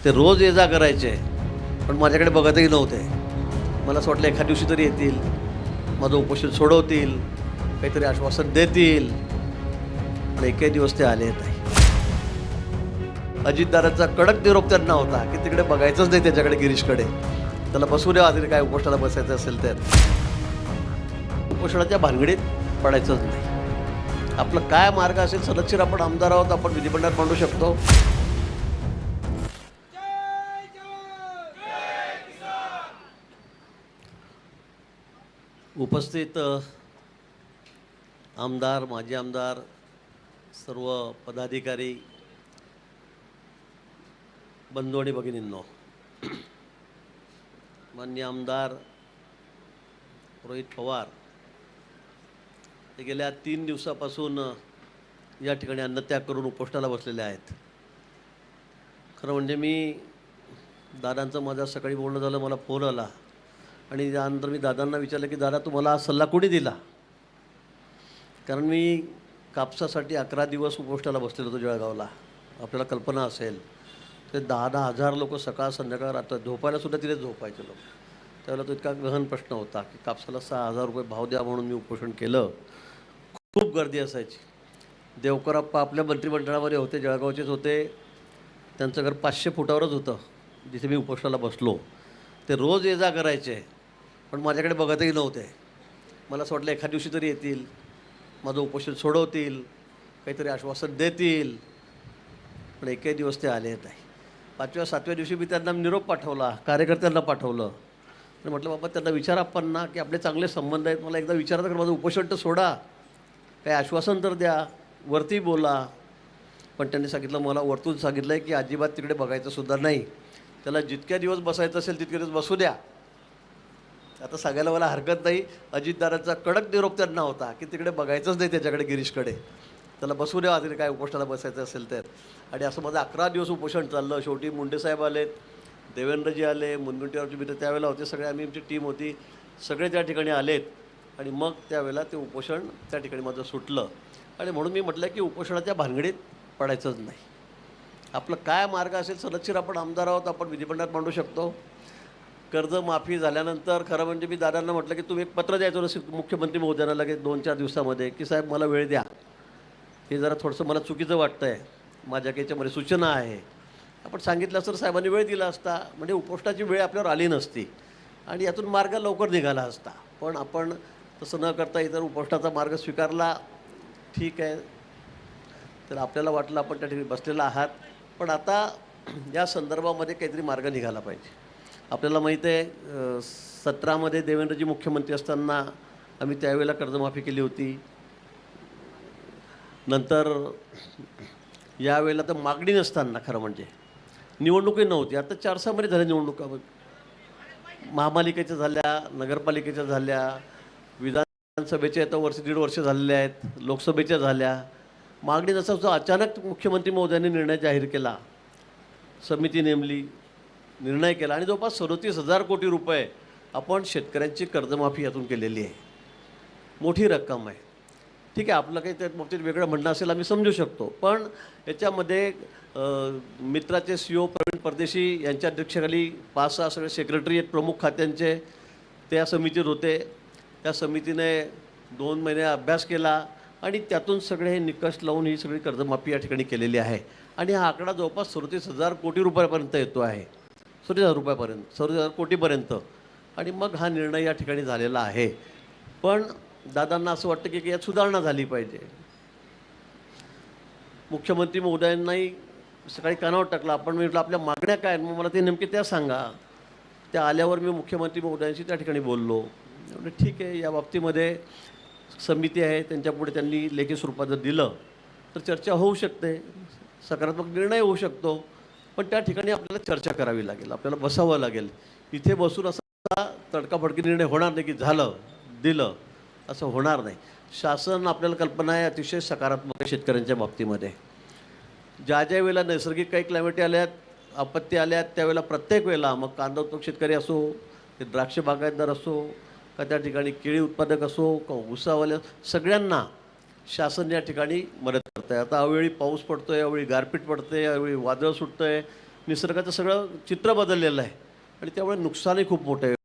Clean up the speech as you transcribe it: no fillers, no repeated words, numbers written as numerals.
ते रोज ये जा करायचे, पण माझ्याकडे बघतही नव्हते. मला असं वाटलं एखाद्या दिवशी तरी येतील, माझं उपोषण सोडवतील, काहीतरी आश्वासन देतील, पण एकही दिवस ते आले नाही. अजितदादांचा कडक निरोप त्यांना होता की तिकडे बघायचंच नाही त्याच्याकडे, गिरीशकडे. त्याला बसू द्या, तरी काय उपोषणाला बसायचं असेल तर. उपोषणाच्या भानगडीत पडायचंच नाही. आपलं काय मार्ग असेल, सदस्यर आपण आमदार आहोत, आपण विधिमंडळात मांडू शकतो. उपस्थित आमदार, माजी आमदार, सर्व पदाधिकारी, बंधू आणि भगिनींनो, माननीय आमदार रोहित पवार हे गेल्या 3 दिवसापासून या ठिकाणी अन्नत्याग करून उपोषणाला बसलेले आहेत. खरं म्हणजे मी दादांचं माझं सकाळी बोलणं झालं, मला फोन आला आणि त्यानंतर मी दादांना विचारलं की दादा, तुम्हाला हा सल्ला कोणी दिला? कारण मी कापसासाठी 11 दिवस उपोषणाला बसलेलो होतो जळगावला. आपल्याला कल्पना असेल ते 10-10 हजार लोक सकाळ संध्याकाळ रात्र झोपायलासुद्धा तिथे झोपायचे लोक. त्यावेळेला तो इतका गहन प्रश्न होता की कापसाला 6,000 रुपये भाव द्या म्हणून मी उपोषण केलं. खूप गर्दी असायची. देवकरप्पा आपल्या मंत्रिमंडळामध्ये होते, जळगावचेच होते. त्यांचं घर 500 फुटावरच होतं जिथे मी उपोषणाला बसलो. ते रोज ये जा करायचे, पण माझ्याकडे बघतही नव्हते. मला असं वाटलं एखाद्या दिवशी तरी येतील, माझं उपोषण सोडवतील, काहीतरी आश्वासन देतील, पण एकही दिवस ते आले नाही. 5व्या-7व्या दिवशी मी त्यांना निरोप पाठवला, कार्यकर्त्यांना पाठवलं आणि म्हटलं बाबा त्यांना विचारा आपणना की आपले चांगले संबंध आहेत, मला एकदा विचारा तर माझं उपोषण तर सोडा, काही आश्वासन तर द्या, वरती बोला. पण त्यांनी सांगितलं, मला वरतून सांगितलं आहे की अजिबात तिकडे बघायचंसुद्धा नाही. त्याला जितक्या दिवस बसायचं असेल तितके दिवस बसू द्या. आता सांगायला मला हरकत नाही, अजितदादांचा कडक निरोप त्यांना होता की तिकडे बघायचंच नाही त्याच्याकडे, गिरीशकडे. त्याला बसू द्या, तरी काय उपोषणाला बसायचं असेल तर. आणि असं माझं 11 दिवस उपोषण चाललं. शेवटी मुंडेसाहेब आलेत, देवेंद्रजी आले, मुनगंटीवारचे मित्र त्यावेळेला होते, सगळे आम्ही, आमची टीम होती, सगळे त्या ठिकाणी आलेत. आणि मग त्यावेळेला ते उपोषण त्या ठिकाणी माझं सुटलं. आणि म्हणून मी म्हटलं की उपोषणाच्या भानगडीत पडायचंच नाही. आपलं काय मार्ग असेल, सदस्यर आपण आमदार आहोत, आपण विधिमंडळात मांडू शकतो. कर्जमाफी झाल्यानंतर खरं म्हणजे मी दादांना म्हटलं की तुम्ही एक पत्र द्यायचं नसेल मुख्यमंत्री महोदयांना लगेच 2-4 दिवसामध्ये की साहेब मला वेळ द्या, हे जरा थोडंसं मला चुकीचं वाटतं आहे, माझ्या काही याच्यामध्ये सूचना आहे. आपण सांगितलं असतं, साहेबांनी वेळ दिला असता, म्हणजे उपोषणाची वेळ आपल्यावर आली नसती आणि यातून मार्ग लवकर निघाला असता. पण आपण तसं न करता इतर उपोषणाचा मार्ग स्वीकारला. ठीक आहे, तर आपल्याला वाटलं आपण त्या ठिकाणी बसलेला आहात, पण आता या संदर्भामध्ये काहीतरी मार्ग निघाला पाहिजे. आपल्याला माहीत आहे 17मध्ये देवेंद्रजी मुख्यमंत्री असताना आम्ही त्यावेळेला कर्जमाफी केली होती. नंतर यावेळेला तर मागणी नसताना, खरं म्हणजे निवडणूकही नव्हती. आता 4-6 महिने झाल्या निवडणुका, महापालिकेच्या झाल्या, नगरपालिकेच्या झाल्या, विधानसभेच्या आता वर्ष 1.5 वर्ष झालेले आहेत, लोकसभेच्या झाल्या. मागणी नसता अचानक मुख्यमंत्री महोदयांनी निर्णय जाहीर केला, समिती नेमली, निर्णय केला आणि जवळपास 37,000 कोटी रुपये आपण शेतकऱ्यांची कर्जमाफी यातून केलेली आहे. मोठी रक्कम आहे. ठीक आहे, आपलं काही त्या बाबतीत वेगळं म्हणणं असेल आम्ही समजू शकतो. पण याच्यामध्ये मित्राचे CEO प्रवीण परदेशी यांच्या अध्यक्षतेखाली 5-6 सगळे सेक्रेटरी आहेत प्रमुख खात्यांचे, त्या समितीत होते. त्या समितीने 2 महिने अभ्यास केला आणि त्यातून सगळे हे निकष लावून ही सगळी कर्जमाफी या ठिकाणी केलेली आहे. आणि हा आकडा जवळपास 37,000 कोटी रुपयापर्यंत येतो आहे, 37,000 रुपयापर्यंत, 37,000 कोटीपर्यंत. आणि मग हा निर्णय या ठिकाणी झालेला आहे. पण दादांना असं वाटतं की यात सुधारणा झाली पाहिजे. मुख्यमंत्री महोदयांनाही सकाळी कानावर टाकला. आपण म्हटलं आपल्या मागण्या काय, मग मला ते नेमके त्या सांगा. त्या आल्यावर मी मुख्यमंत्री महोदयांशी त्या ठिकाणी बोललो. म्हणजे ठीक आहे, या बाबतीमध्ये समिती आहे, त्यांच्यापुढे त्यांनी लेखी स्वरूपात जर दिलं तर चर्चा होऊ शकते, सकारात्मक निर्णय होऊ शकतो. पण त्या ठिकाणी आपल्याला चर्चा करावी लागेल, आपल्याला बसावं लागेल. इथे बसून असा तडकाफडकी निर्णय होणार नाही की झालं दिलं, असं होणार नाही. शासन, आपल्याला कल्पना आहे, अतिशय सकारात्मक आहे शेतकऱ्यांच्या बाबतीमध्ये. ज्या ज्या वेळेला नैसर्गिक काही क्लायमेटी आल्यात, आपत्ती आल्यात, त्यावेळेला प्रत्येक वेळेला, मग कांदा उत्पादक शेतकरी असो, ते द्राक्ष बागायतदार असो, का त्या ठिकाणी केळी उत्पादक असो, का ऊसावाल्या, सगळ्यांना शासन या ठिकाणी मदत करतं आहे. आता अवेळी पाऊस पडतो आहे, अवेळी गारपीट पडते, अवेळी वादळ सुटतं आहे, निसर्गाचं सगळं चित्र बदललेलं आहे आणि त्यामुळे नुकसानही खूप मोठं आहे.